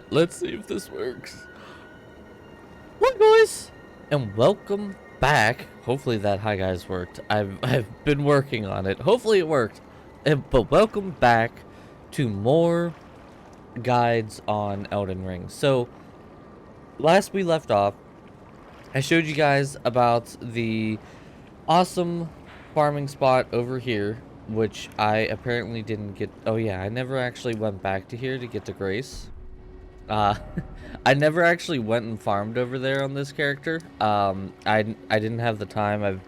Let's see if this works. What, boys? And welcome back. Hopefully that hi guys worked. I've been working on it. Hopefully it worked. But welcome back to more guides on Elden Ring. So last we left off, I showed you guys about the awesome farming spot over here, which I apparently didn't get. Oh yeah, I never actually went back to here to get to Grace. Uh, I never actually went and farmed over there on this character. I didn't have the time. I've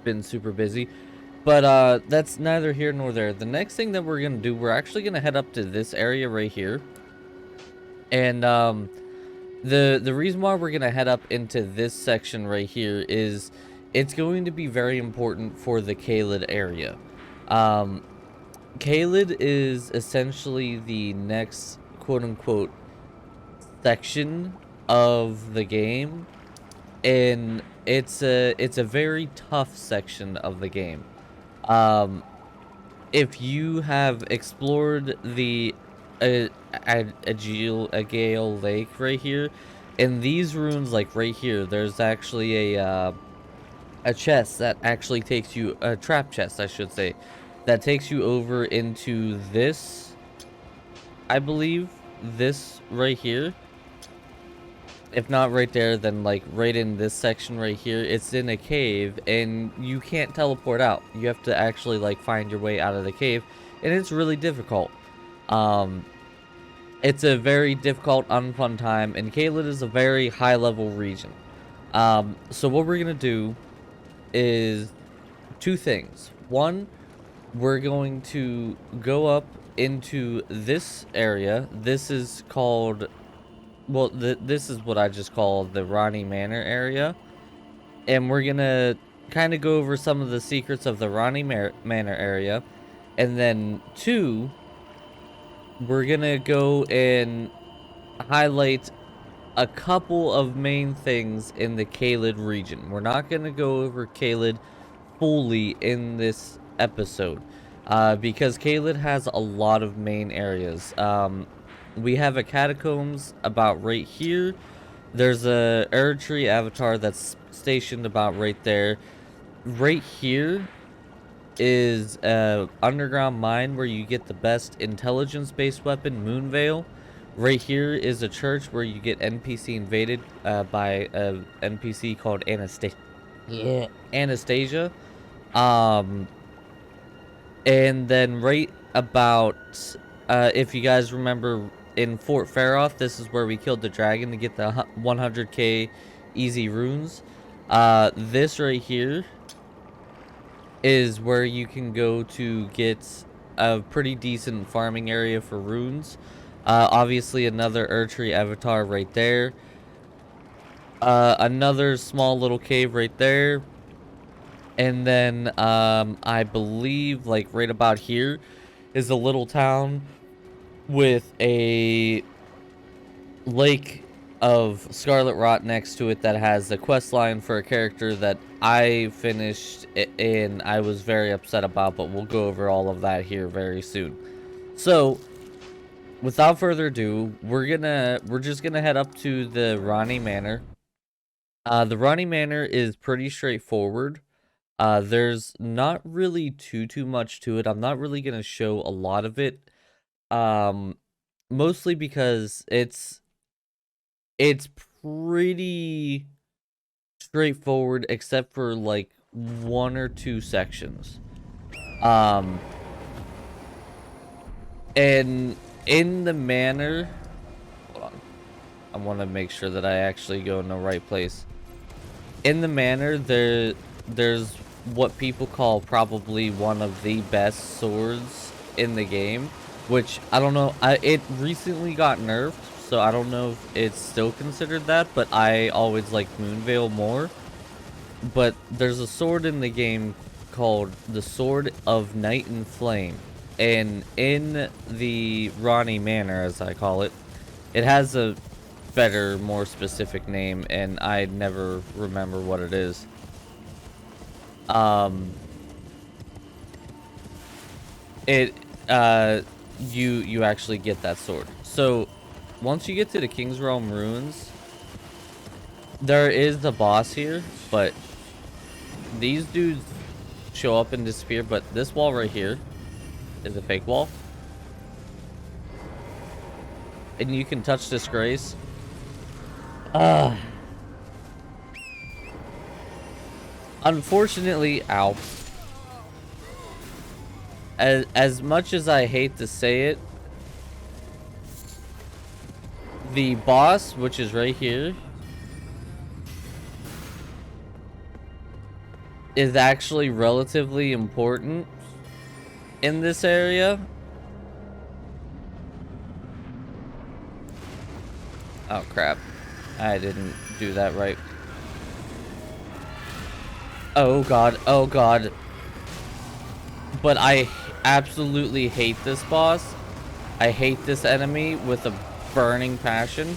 been super busy. But that's neither here nor there. The next thing that we're gonna do, we're actually gonna head up to this area right here. And the reason why we're gonna head up into this section right here is it's going to be very important for the Caelid area. Caelid is essentially the next quote-unquote section of the game, and it's a very tough section of the game. If you have explored the Aegeal Lake right here, in these ruins, like right here, there's actually a chest that actually takes you, a trap chest I should say, that takes you over into this, I believe, this right here. If not right there, then like right in this section right here. It's in a cave and you can't teleport out. You have to actually like find your way out of the cave, and it's really difficult. It's a very difficult, unfun time, and Caelid is a very high level region. So what we're gonna do is two things. One, we're going to go up into this area. This is called, well, this is what I just call the Ronnie Manor area. And we're gonna kind of go over some of the secrets of the Ronnie Manor area. And then two, we're gonna go and highlight a couple of main things in the Caelid region. We're not gonna go over Caelid fully in this episode, because Caelid has a lot of main areas. We have a catacombs about right here. There's a Erdtree avatar that's stationed about right there. Right here is a underground mine where you get the best intelligence-based weapon, Moonveil. Right here is a church where you get NPC invaded by a NPC called Anastasia. And then right about, if you guys remember, in Fort Faroth, this is where we killed the dragon to get the 100k easy runes. This right here is where you can go to get a pretty decent farming area for runes. Obviously another Erdtree avatar right there. Another small little cave right there. And then I believe like right about here is a little town with a lake of scarlet rot next to it that has a quest line for a character that I finished and I was very upset about, but we'll go over all of that here very soon. So without further ado, we're just gonna head up to the Ronnie Manor. The Ronnie Manor is pretty straightforward. There's not really too much to it. I'm not really gonna show a lot of it. Mostly because it's pretty straightforward except for like one or two sections. And in the manor, hold on, I want to make sure that I actually go in the right place. In the manor, there's what people call probably one of the best swords in the game, which I don't know, it recently got nerfed, so I don't know if it's still considered that, but I always like Moonveil more. But there's a sword in the game called the Sword of Night and Flame, and in the Ronnie Manor, as I call it, it has a better, more specific name, and I never remember what it is. You actually get that sword. So once you get to the King's Realm Ruins, there is the boss here, but these dudes show up and disappear. But this wall right here is a fake wall. And you can touch Disgrace. Unfortunately, ow. As much as I hate to say it, the boss, which is right here, is actually relatively important in this area. Oh crap, I didn't do that right. Oh god, oh god. But I absolutely hate this boss. I hate this enemy with a burning passion.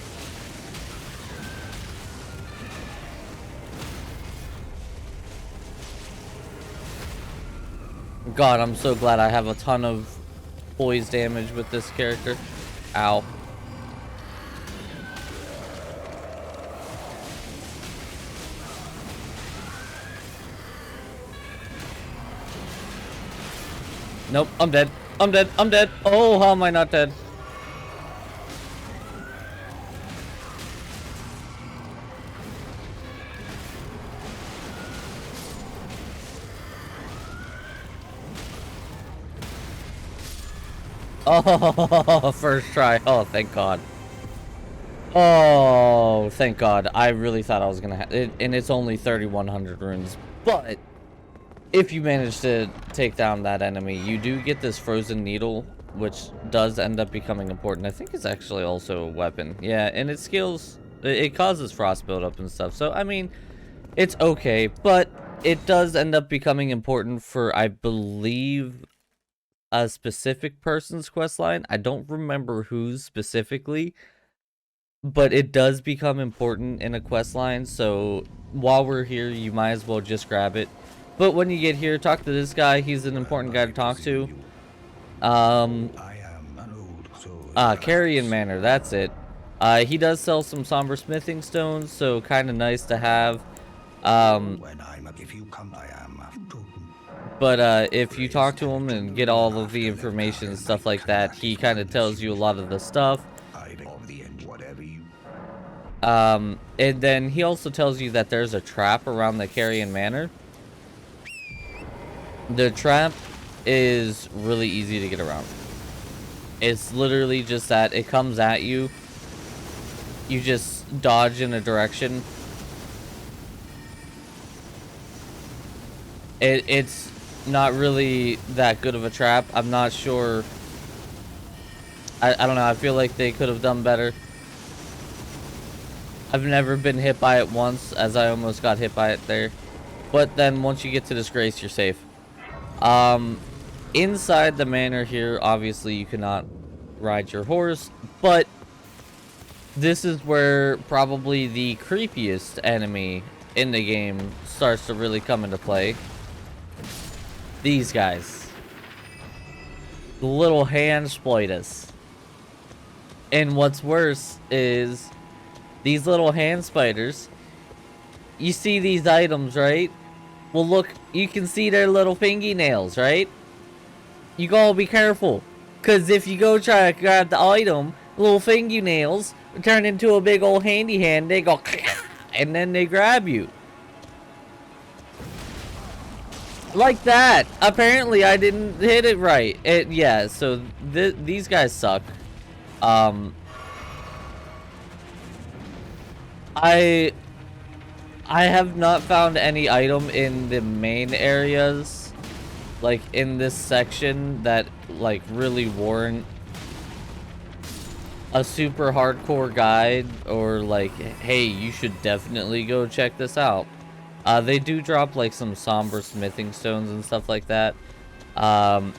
God, I'm so glad I have a ton of poise damage with this character. Ow. Nope, I'm dead. I'm dead. I'm dead. Oh, how am I not dead? Oh, first try. Oh, thank God. Oh, thank God. I really thought I was gonna have it, and it's only 3,100 runes. But if you manage to take down that enemy, you do get this frozen needle, which does end up becoming important. I think it's actually also a weapon. Yeah, and it scales. It causes frost buildup and stuff. So I mean, it's okay, but it does end up becoming important for, I believe, a specific person's quest line. I don't remember whose specifically, but it does become important in a quest line. So while we're here, you might as well just grab it. But when you get here, talk to this guy. He's an important guy to talk to. Carian Manor, that's it. He does sell some somber smithing stones, so kind of nice to have. But if you talk to him and get all of the information and stuff like that, he kind of tells you a lot of the stuff. And then he also tells you that there's a trap around the Carian Manor. The trap is really easy to get around. It's literally just that it comes at you. You just dodge in a direction. It's not really that good of a trap. I'm not sure. I don't know. I feel like they could have done better. I've never been hit by it once, as I almost got hit by it there. But then once you get to Disgrace, you're safe. Inside the manor here, obviously you cannot ride your horse, but this is where probably the creepiest enemy in the game starts to really come into play. These guys. The little hand Spoiters. And what's worse is these little hand spiders. You see these items, right? Well, look, you can see their little fingernails, right? You gotta be careful, because if you go try to grab the item, little fingernails turn into a big old handy hand. They go, and then they grab you. Like that. Apparently, I didn't hit it right. Yeah, so these guys suck. I have not found any item in the main areas, like in this section, that like really warrant a super hardcore guide, or like, hey, you should definitely go check this out. They do drop like some somber smithing stones and stuff like that. The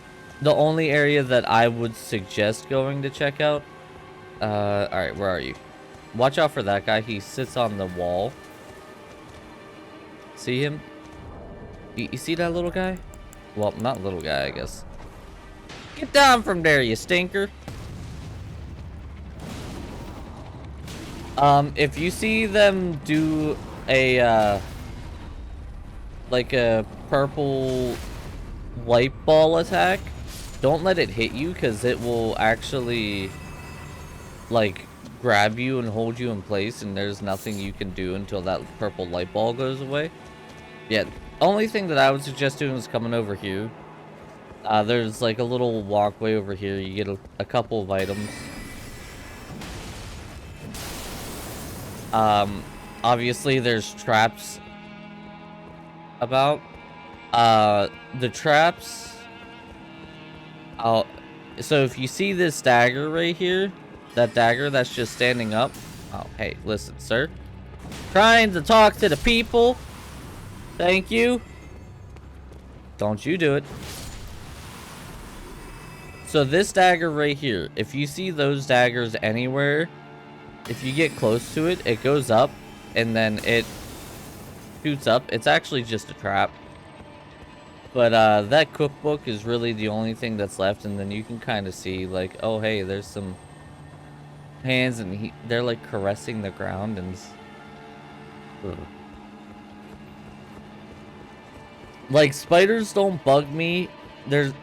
only area that I would suggest going to check out, alright, where are you? Watch out for that guy. He sits on the wall. See him? You see that little guy? Well, not little guy, I guess. Get down from there, you stinker. If you see them do a, like a purple light ball attack, don't let it hit you, because it will actually, like, grab you and hold you in place, and there's nothing you can do until that purple light ball goes away. Yeah, only thing that I would suggest doing is coming over here. There's like a little walkway over here. You get a couple of items. Obviously there's traps about. The traps... So if you see this dagger right here, that dagger that's just standing up. Oh, hey, listen, sir. Trying to talk to the people. Thank you. Don't you do it. So this dagger right here, if you see those daggers anywhere, if you get close to it, it goes up and then it shoots up. It's actually just a trap. But that cookbook is really the only thing that's left, and then you can kind of see, like, oh hey, there's some hands, and they're like caressing the ground, and like, spiders don't bug me. There's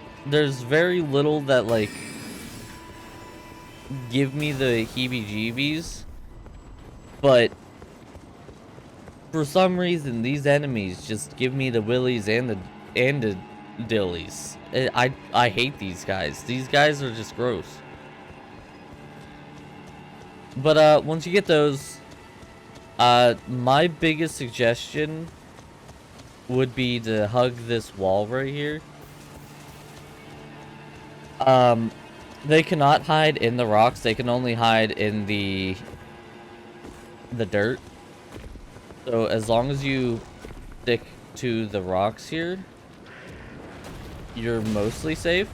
very little that like give me the heebie-jeebies, but for some reason these enemies just give me the willies and the dillies. I hate these guys. These guys are just gross. But once you get those, my biggest suggestion would be to hug this wall right here. They cannot hide in the rocks. They can only hide in the dirt. So as long as you stick to the rocks here, you're mostly safe.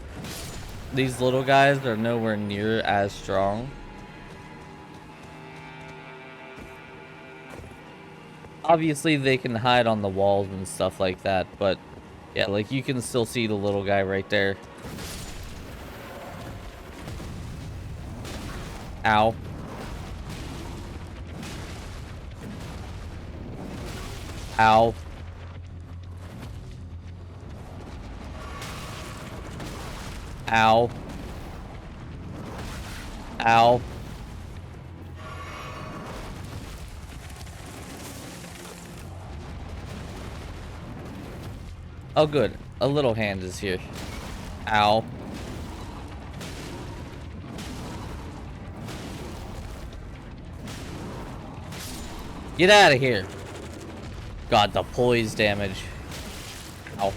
These little guys are nowhere near as strong. Obviously they can hide on the walls and stuff like that, but yeah, like you can still see the little guy right there. Ow. Ow. Ow. Ow. Oh good, a little hand is here. Ow. Get out of here. God, the poise damage. Ow.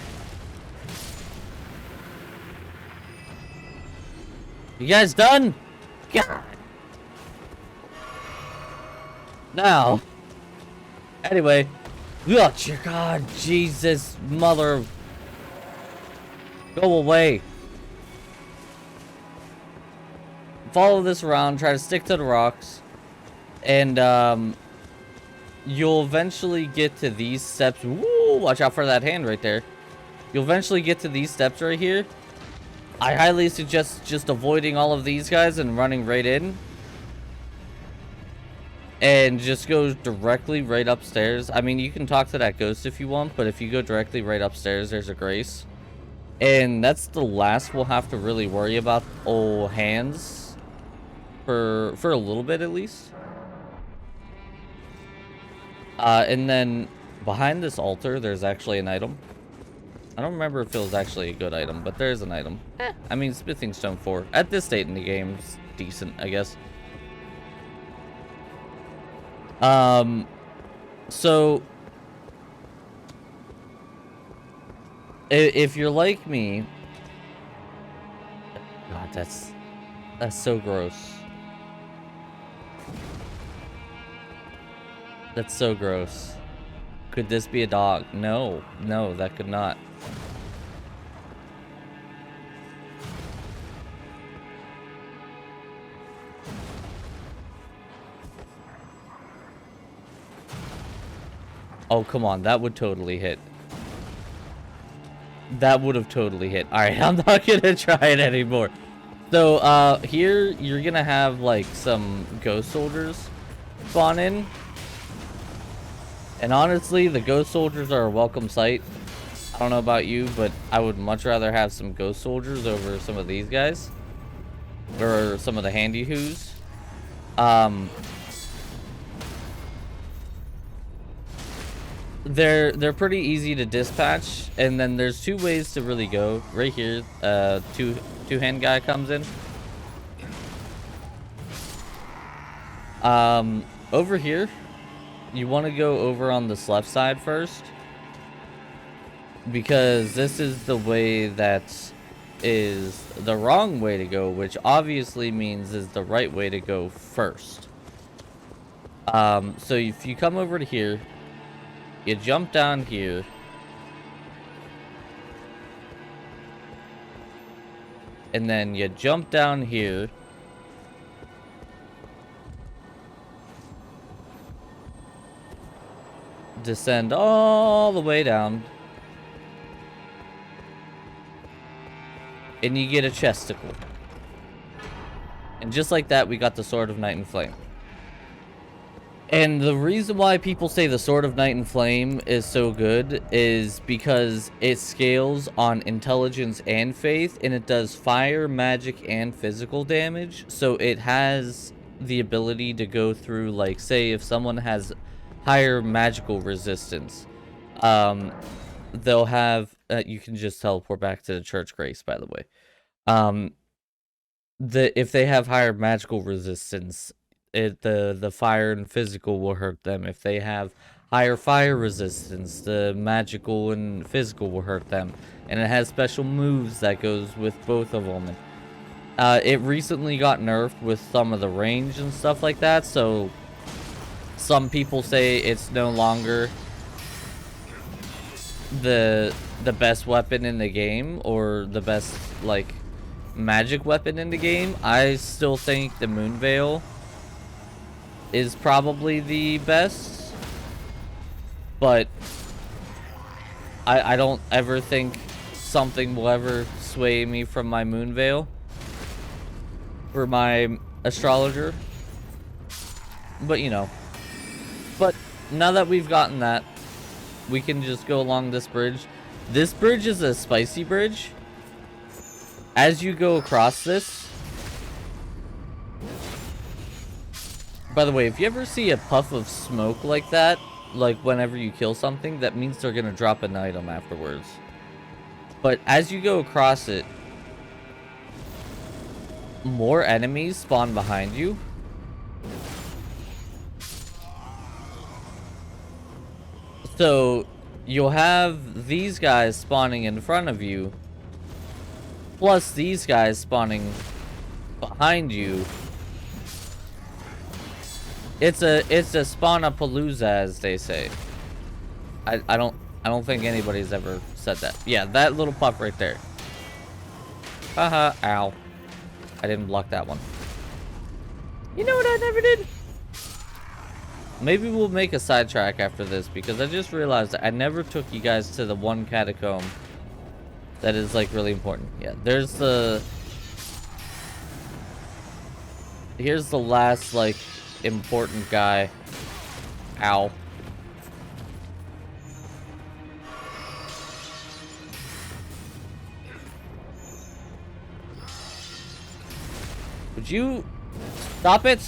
You guys done? God. Now. Anyway. God, Jesus, mother. Go away. Follow this around. Try to stick to the rocks. And, you'll eventually get to these steps. Woo, watch out for that hand right there. You'll eventually get to these steps right here. I highly suggest just avoiding all of these guys and running right in. And just go directly right upstairs. I mean, you can talk to that ghost if you want, but if you go directly right upstairs, there's a grace. And that's the last we'll have to really worry about old hands. For a little bit, at least. And then behind this altar, there's actually an item. I don't remember if it was actually a good item, but there's an item. I mean, Smithing Stone 4. At this state in the game, it's decent, I guess. So if you're like me, God, that's so gross. That's so gross. Could this be a dog? No, that could not. Oh, come on. That would totally hit. That would have totally hit. Alright, I'm not gonna try it anymore. So, here, you're gonna have, like, some ghost soldiers. spawn in. And honestly, the ghost soldiers are a welcome sight. I don't know about you, but I would much rather have some ghost soldiers over some of these guys. Or some of the handy who's. They're pretty easy to dispatch, and then there's two ways to really go. Right here, two-hand guy comes in. Over here, you want to go over on this left side first, because this is the way that is the wrong way to go, which obviously means is the right way to go first. So if you come over to here, you jump down here, and then you jump down here, descend all the way down, and you get a chesticle. And just like that, we got the Sword of Night and Flame. And the reason why people say the Sword of Night and Flame is so good is because it scales on intelligence and faith, and it does fire, magic, and physical damage. So it has the ability to go through, like, say if someone has higher magical resistance, they'll have, you can just teleport back to the Church Grace, by the way. If they have higher magical resistance, the fire and physical will hurt them. If they have higher fire resistance, the magical and physical will hurt them. And it has special moves that goes with both of them. It recently got nerfed with some of the range and stuff like that, so some people say it's no longer the best weapon in the game, or the best, like, magic weapon in the game. I still think the Moon Veil is probably the best, but I don't ever think something will ever sway me from my Moon Veil for my astrologer. But you know, but now that we've gotten that, we can just go along this bridge. This bridge is a spicy bridge. As you go across this, by the way, if you ever see a puff of smoke like that, like whenever you kill something, that means they're gonna drop an item afterwards. But as you go across it, more enemies spawn behind you. So you'll have these guys spawning in front of you, plus these guys spawning behind you. It's a spawn-a-palooza, as they say. I don't think anybody's ever said that. Yeah, that little puff right there. Haha, ow. I didn't block that one. You know what I never did? Maybe we'll make a sidetrack after this, because I just realized that I never took you guys to the one catacomb that is, like, really important. Yeah, there's the... Here's the last, like, important guy. Ow. Would you stop it?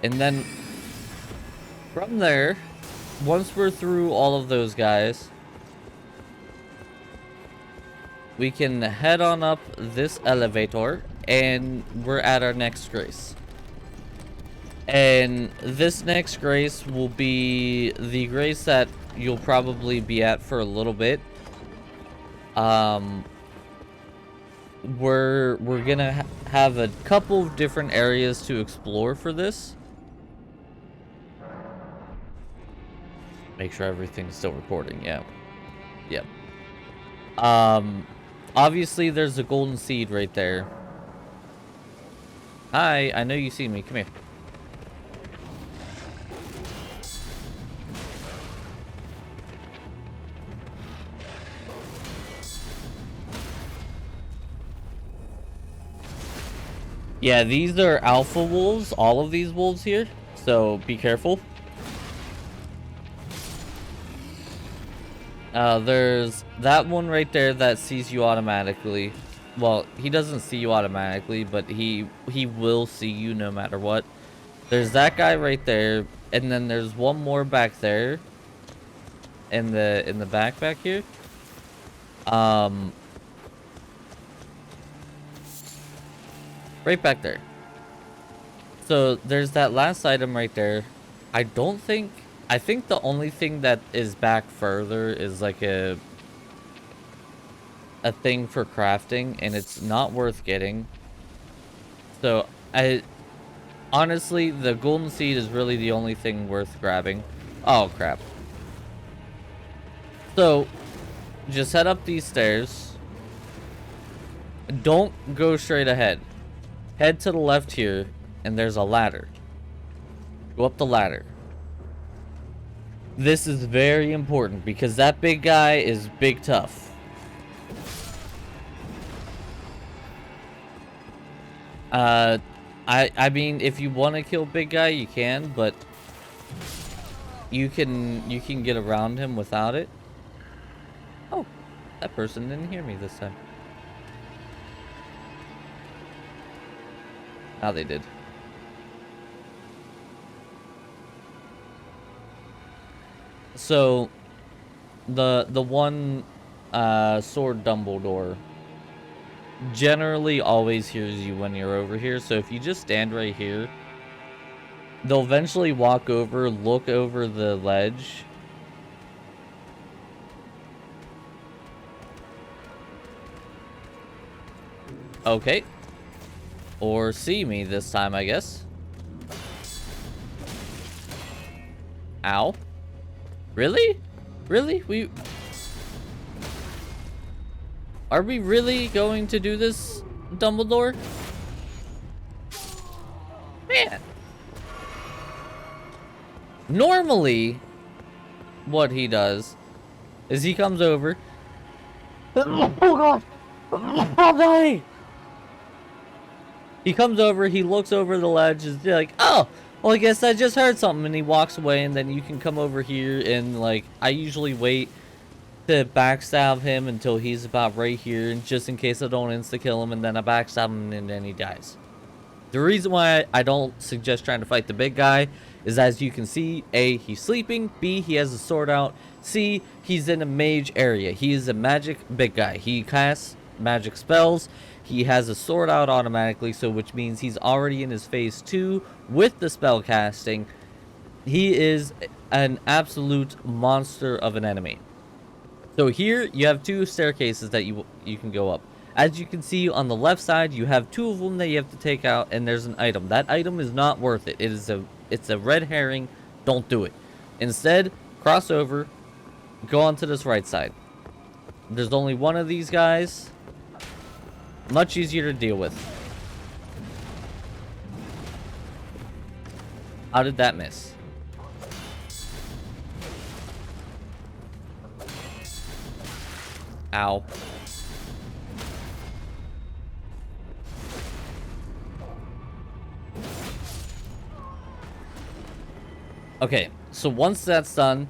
And then from there, once we're through all of those guys, we can head on up this elevator, and we're at our next grace. And this next grace will be the grace that you'll probably be at for a little bit. We're gonna have a couple of different areas to explore for this. Make sure everything's still recording. Yeah. Yep. Obviously there's a golden seed right there. Hi, I know you see me. Come here. Yeah, these are alpha wolves, all of these wolves here, so be careful. There's that one right there that sees you automatically. Well, he doesn't see you automatically, but he will see you no matter what. There's that guy right there, and then there's one more back there in the back here. Right back there. So there's that last item right there. I think the only thing that is back further is like a thing for crafting, and it's not worth getting. So honestly, the golden seed is really the only thing worth grabbing. Oh crap. So just head up these stairs. Don't go straight ahead. Head to the left here, and there's a ladder. Go up the ladder. This is very important because that big guy is big tough. I mean, if you want to kill big guy, you can, but you can get around him without it. Oh, that person didn't hear me this time. Now they did. So, the one sword Dumbledore generally always hears you when you're over here. So if you just stand right here, they'll eventually walk over, look over the ledge. Okay. Or see me this time, I guess. Ow. Really? Really? Are we really going to do this, Dumbledore? Man. Normally, what he does is he comes over. Oh god! Oh no! He comes over, he looks over the ledge, is like, oh, well, I guess I just heard something, and he walks away, and then you can come over here, and, like, I usually wait to backstab him until he's about right here, and just in case I don't insta-kill him, and then I backstab him, and then he dies. The reason why I don't suggest trying to fight the big guy is, as you can see, A, he's sleeping, B, he has a sword out, C, he's in a mage area. He is a magic big guy. He casts magic spells. He has a sword out automatically, so which means he's already in his phase 2 with the spell casting. He is an absolute monster of an enemy. So here you have two staircases that you can go up. As you can see on the left side, you have two of them that you have to take out, and there's an item. That item is not worth it. It's a red herring. Don't do it. Instead, cross over, go onto this right side. There's only one of these guys. Much easier to deal with. How did that miss? Ow. Okay, so once that's done,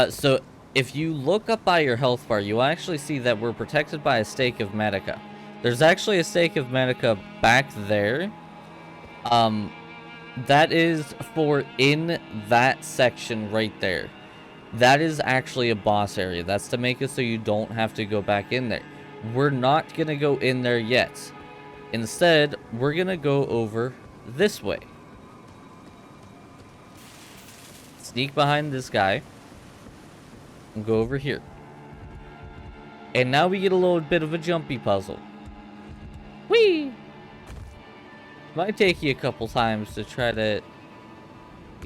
so if you look up by your health bar, you actually see that we're protected by a stake of Medica. There's actually a stake of Medica back there. That is for in that section right there. That is actually a boss area. That's to make it so you don't have to go back in there. We're not going to go in there yet. Instead, we're going to go over this way. Sneak behind this guy. And go over here. And now we get a little bit of a jumpy puzzle. Whee! Might take you a couple times to try to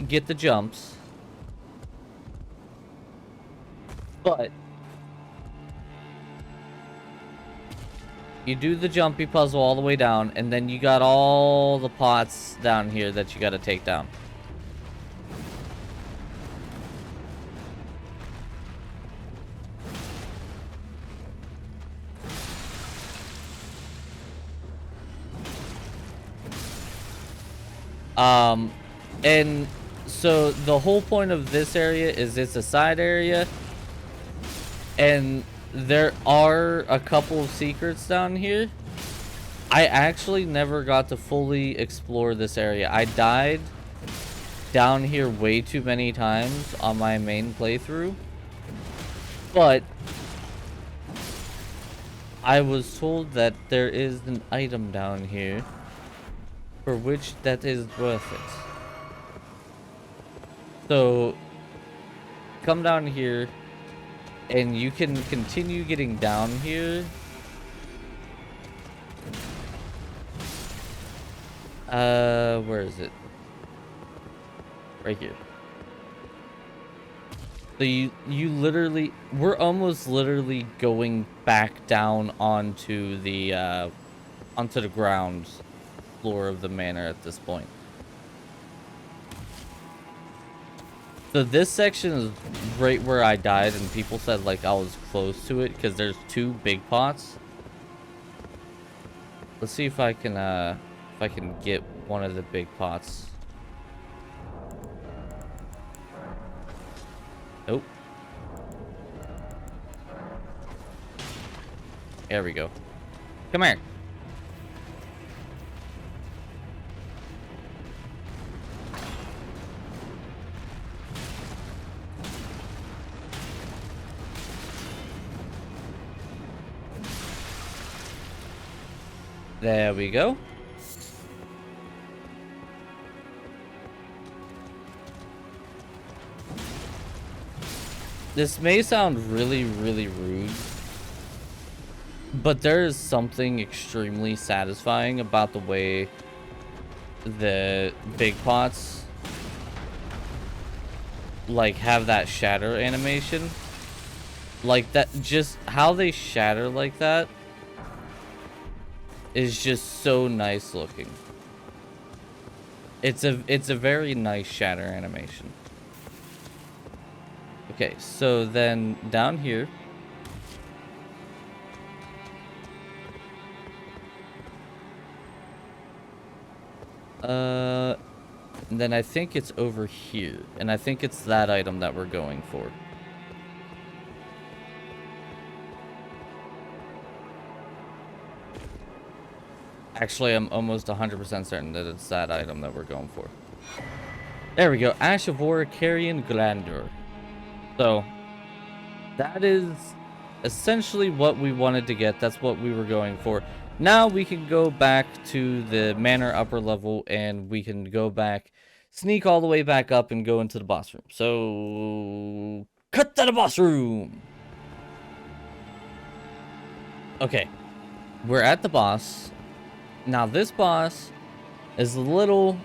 get the jumps. But you do the jumpy puzzle all the way down, and then you got all the pots down here that you got to take down. Um, and so the whole point of this area is it's a side area, and there are a couple of secrets down here. I actually never got to fully explore this area. I died down here way too many times on my main playthrough, but I was told that there is an item down here for which that is worth it. So come down here and you can continue getting down here. Where is it? Right here. So you literally, we're almost literally going back down onto the ground floor of the manor at this point. So this section is right where I died, and people said like I was close to it because there's two big pots. Let's see if I can get one of the big pots. Nope. There we go. Come here. There we go. This may sound really, really rude, but there is something extremely satisfying about the way the big pots like have that shatter animation. Like that, just how they shatter like that is just so nice looking. It's a very nice shatter animation. Okay, so then down here, then I think it's over here, and I think it's that item that we're going for. Actually, I'm almost 100% certain that it's that item that we're going for. There we go, Ash of War, Carian Royal. So that is essentially what we wanted to get. That's what we were going for. Now we can go back to the manor upper level, and we can go back, sneak all the way back up, and go into the boss room. So cut to the boss room. Okay, we're at the boss. Now this boss is a little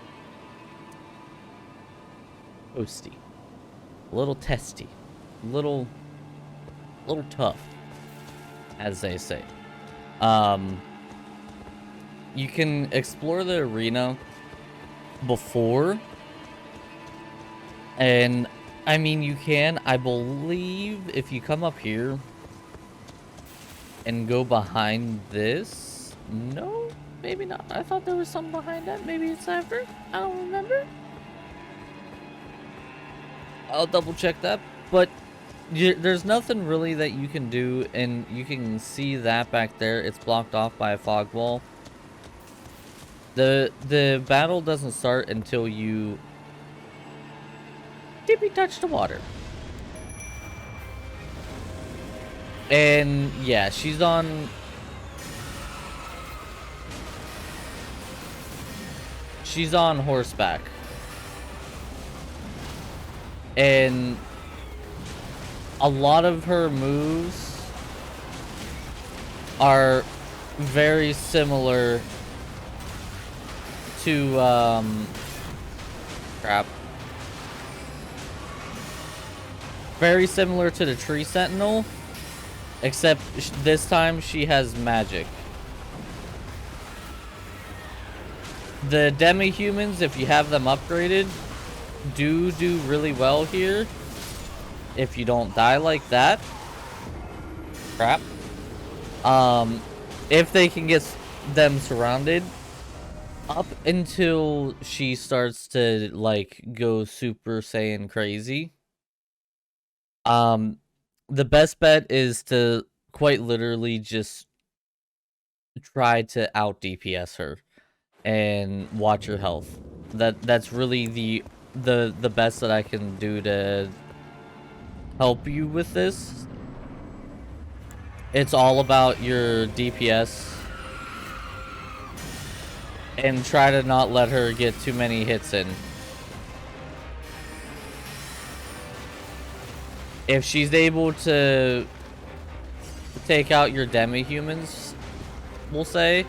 toasty, a little testy, a little tough, as they say. You can explore the arena before, and I mean you can, I believe, if you come up here and go behind this. No, maybe not. I thought there was something behind that. Maybe it's after. I don't remember. I'll double check that, but there's nothing really that you can do, and you can see that back there. It's blocked off by a fog wall. The battle doesn't start until you tippy touch the water. And yeah, she's on horseback. And a lot of her moves are very similar to very similar to the Tree Sentinel, except this time she has magic. The demi-humans, if you have them upgraded, do really well here if you don't die like that. If they can get them surrounded, Up until she starts to, like, go Super Saiyan crazy, the best bet is to quite literally just try to out DPS her and watch her health. That's really the best that I can do to help you with this. It's all about your DPS and try to not let her get too many hits in. If she's able to take out your demi-humans, we'll say,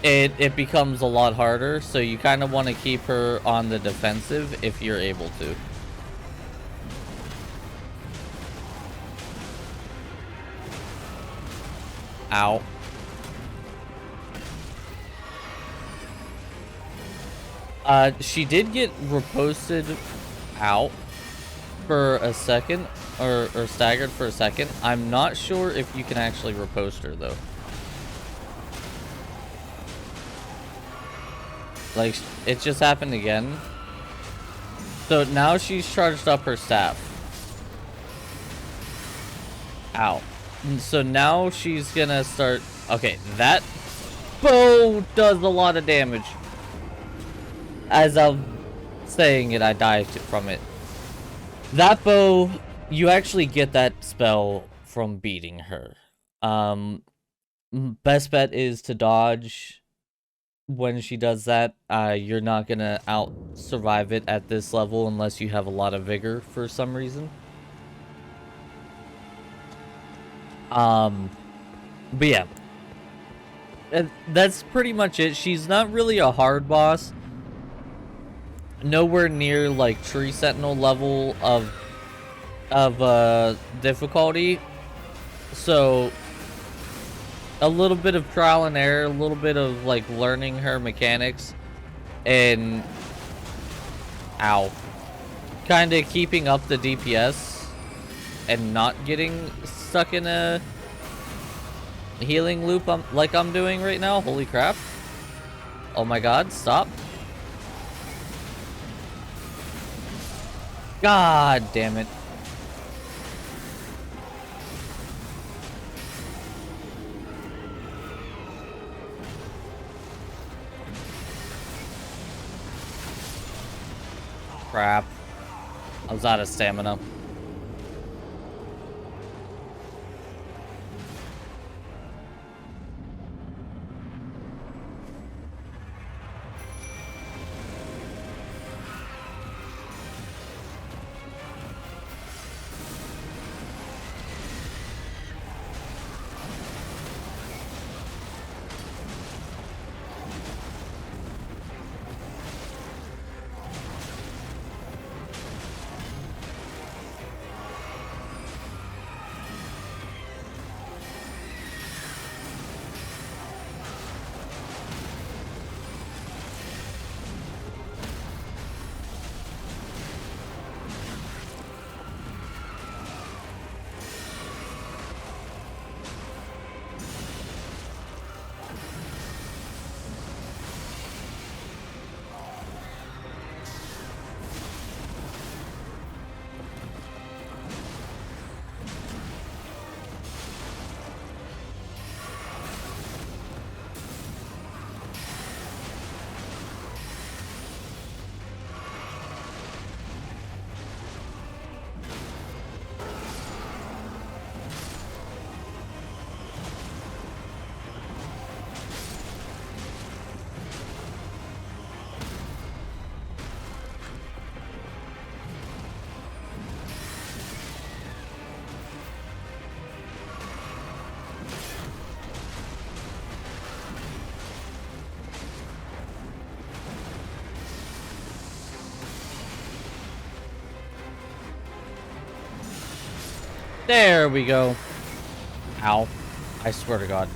it becomes a lot harder, so you kind of want to keep her on the defensive if you're able to. Ow. She did get riposted out for a second, or staggered for a second. I'm not sure if you can actually riposte her, though. Like, it just happened again. So now she's charged up her staff. Ow. So now she's gonna start... Okay, that bow does a lot of damage. As I'm saying it, I died from it. That bow, you actually get that spell from beating her. Best bet is to dodge when she does that. You're not gonna out-survive it at this level unless you have a lot of vigor for some reason. But yeah. That's pretty much it. She's not really a hard boss. Nowhere near, like, Tree Sentinel level of difficulty. So, a little bit of trial and error, a little bit of, like, learning her mechanics, and... Ow. Kind of keeping up the DPS, and not getting stuck in a healing loop like I'm doing right now. Holy crap. Oh my god, stop. God damn it. Crap. I was out of stamina. There we go. Ow. I swear to God.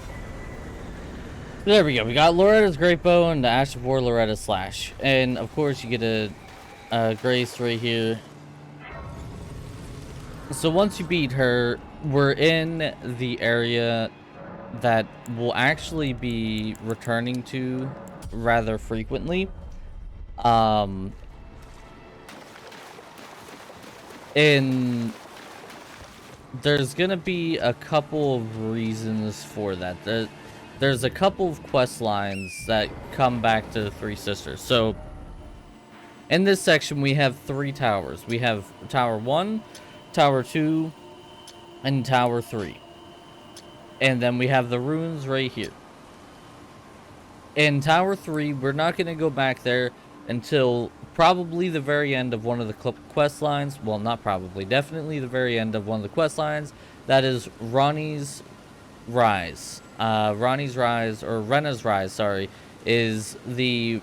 There we go. We got Loretta's Great Bow and the Ash of War Loretta's Slash. And, of course, you get a Grace right here. So once you beat her, we're in the area that we'll actually be returning to rather frequently. Um, and there's gonna be a couple of reasons for that. There's a couple of quest lines that come back to the Three Sisters. So in this section, we have 3 towers. We have Tower 1, Tower 2, and Tower 3. And then we have the ruins right here. In Tower 3, we're not going to go back there until probably the very end of one of the quest lines. Well, not probably. Definitely the very end of one of the quest lines. That is Ronnie's Rise. Ronnie's Rise, or Rena's Rise, sorry, is the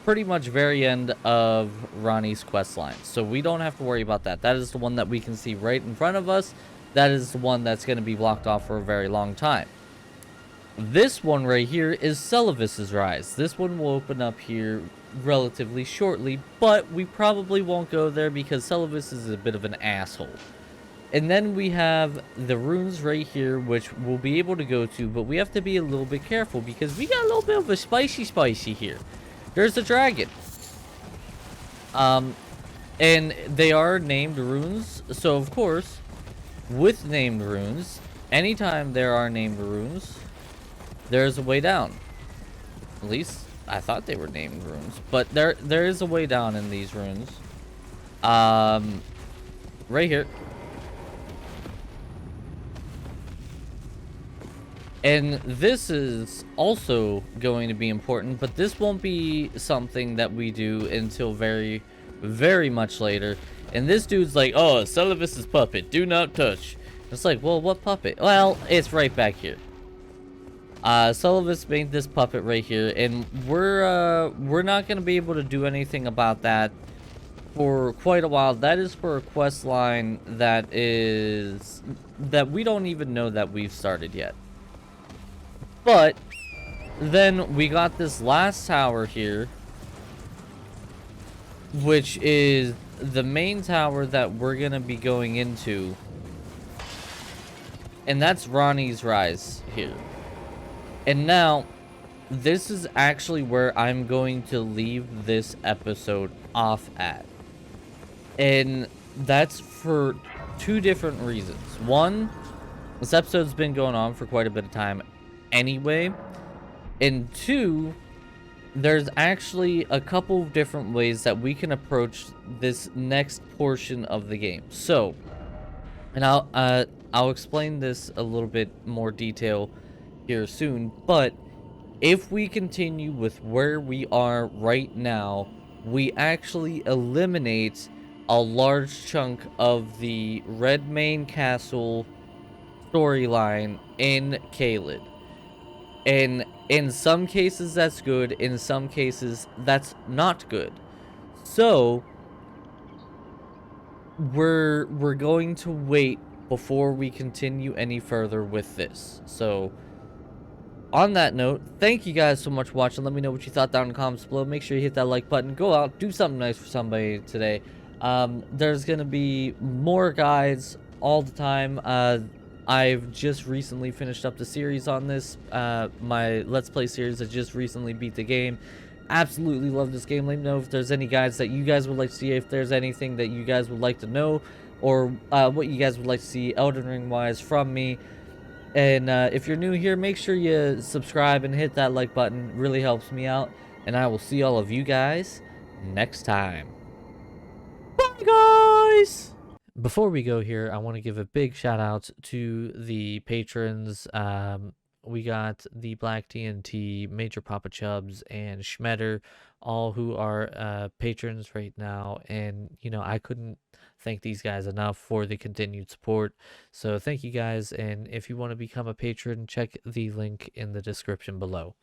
pretty much very end of Ronnie's quest line. So we don't have to worry about that. That is the one that we can see right in front of us. That is the one that's going to be blocked off for a very long time. This one right here is Celivis's Rise. This one will open up here relatively shortly, but we probably won't go there because Celivis is a bit of an asshole. And then we have the runes right here, which we'll be able to go to, but we have to be a little bit careful because we got a little bit of a spicy here. There's a dragon. And they are named runes, so of course, with named runes, anytime there are named runes, there's a way down. At least I thought they were named runes, but there is a way down in these runes. Right here. And this is also going to be important, but this won't be something that we do until very, very much later. And this dude's like, oh, Celivis's puppet, do not touch. It's like, well, what puppet? Well, it's right back here. Celivis made this puppet right here, and we're not gonna be able to do anything about that for quite a while. That is for a quest line that we don't even know that we've started yet. But then we got this last tower here, which is the main tower that we're gonna be going into, and that's Ronnie's Rise here. And now, this is actually where I'm going to leave this episode off at. And that's for 2 different reasons. One, this episode's been going on for quite a bit of time anyway. And 2, there's actually a couple of different ways that we can approach this next portion of the game. So, and I'll explain this a little bit more detail here soon, but if we continue with where we are right now, we actually eliminate a large chunk of the Redmane Castle storyline in Caelid. And in some cases that's good, in some cases that's not good. So we're going to wait before we continue any further with this. So on that note, thank you guys so much for watching. Let me know what you thought down in the comments below. Make sure you hit that like button. Go out, do something nice for somebody today. There's going to be more guides all the time. I've just recently finished up the series on this. My Let's Play series. I just recently beat the game. Absolutely love this game. Let me know if there's any guides that you guys would like to see. If there's anything that you guys would like to know. Or what you guys would like to see Elden Ring wise from me. And if you're new here, make sure you subscribe and hit that like button. It really helps me out. And I will see all of you guys next time. Bye, guys! Before we go here, I want to give a big shout out to the patrons. We got the Black TNT, Major Papa Chubbs, and Schmetter, all who are patrons right now. And, you know, I couldn't thank these guys enough for the continued support. So thank you guys. And if you want to become a patron, check the link in the description below.